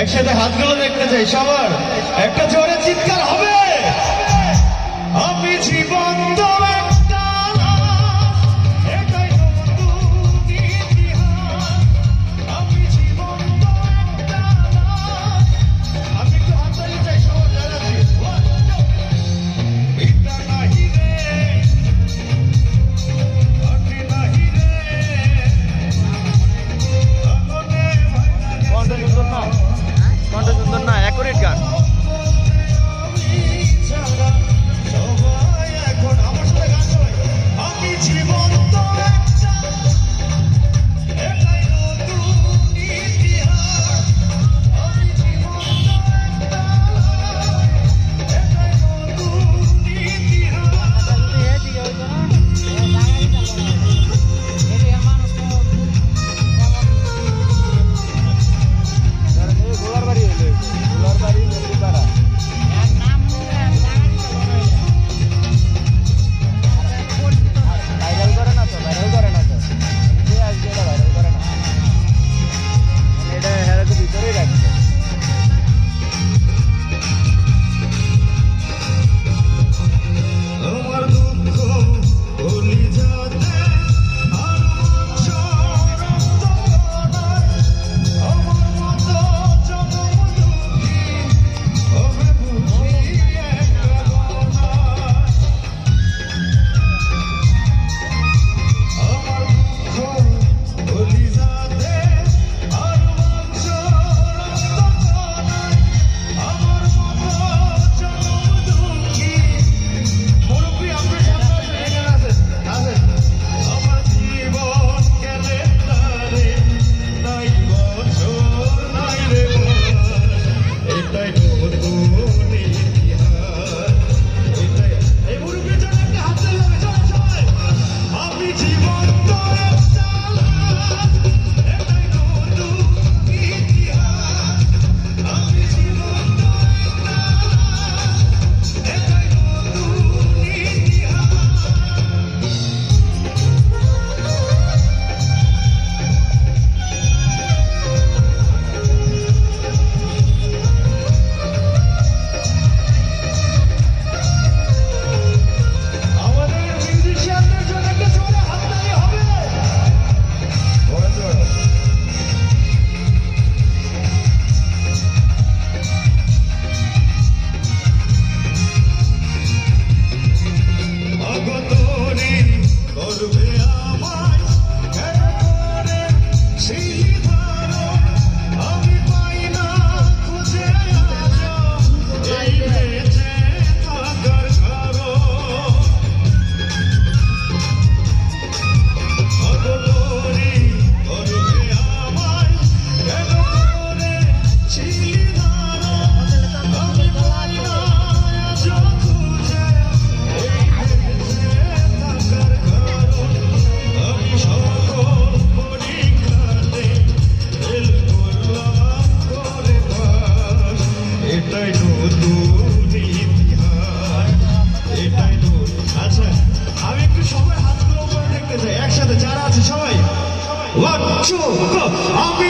একসাথে হাতগুলো দেখতে চাই সবার, একটা জোরে চিৎকার হবে। আমি জীবন তো একটা লাশ, এটাই নতুন ইতিহাস। আমি জীবন তো একটা লাশ। আমি একটু হাততালি চাই সবার যারা আছে। এটা নাহি রে, আটি নাহি রে, আগুনে কণ্ঠ সুন্দর না, কণ্ঠ সুন্দর না, অ্যাকুরেট গান। সবাই এখন আমার সাথে গান শোনে। আমি জীবন তো একটা, এটাই নতুন ইতিহাস। আমি জীবন তো একটা, এটাই নতুন ইতিহাস। গোলার বাড়ি হইলে গোলার বাড়ি নদীপাড়া। ভাইরাল করে না তো, ভাইরাল করে না তো, যে আজকে এটা ভাইরাল করে না, এটা হেরাকে ভিতরেই রাখছে। আমার দুঃখ ভুলি যাতে আর রক্ত নয়, আমার মতো জনম দুঃখী হবে বুঝি একটা গণায়। আমার দুঃখ ভুলি যাতে আর রক্ত নয়, আমার মতো জনম দুঃখী। মুরব্বী আপনার সামনে আসেন, এখানে আসেন, আসেন। আমার জীবন গেলে তারে, নাই বছর নাই রে বয়স, এটাই নতুন ইতিহাস, এটাই। এই মুরব্বীর জন্য একটা হাত তালি হবে, চলো সবাই। আমি জীবন তো একটা লাশ, এটাই নতুন ইতিহাস। আমি জীবন তো একটা লাশ, এটাই নতুন ইতিহাস। আমাদের মিউজিশিয়ানদের জন্য একটা জোরে হাততালি হবে। অগতরে করবে আমায় কেন করে সেই ধারণ, আমি পাই না খুঁজে আজ এই বেঁচে থাকার কারণ। অগতরে করবে আমায় কেন করে সেই ধারণ, আমি পাই না আজ খুঁজে এই বেঁচে থাকার কারণ। আমি সকল পরীক্ষাতে ফেল করলাম করে পাস, এটাই নতুন ইতিহাস, এটাই নতুন। আচ্ছা, আমি একটু সবাই হাতগুলো উপরে দেখতে চাই একসাথে, যারা আছে সবাই। 1 2 go। আমি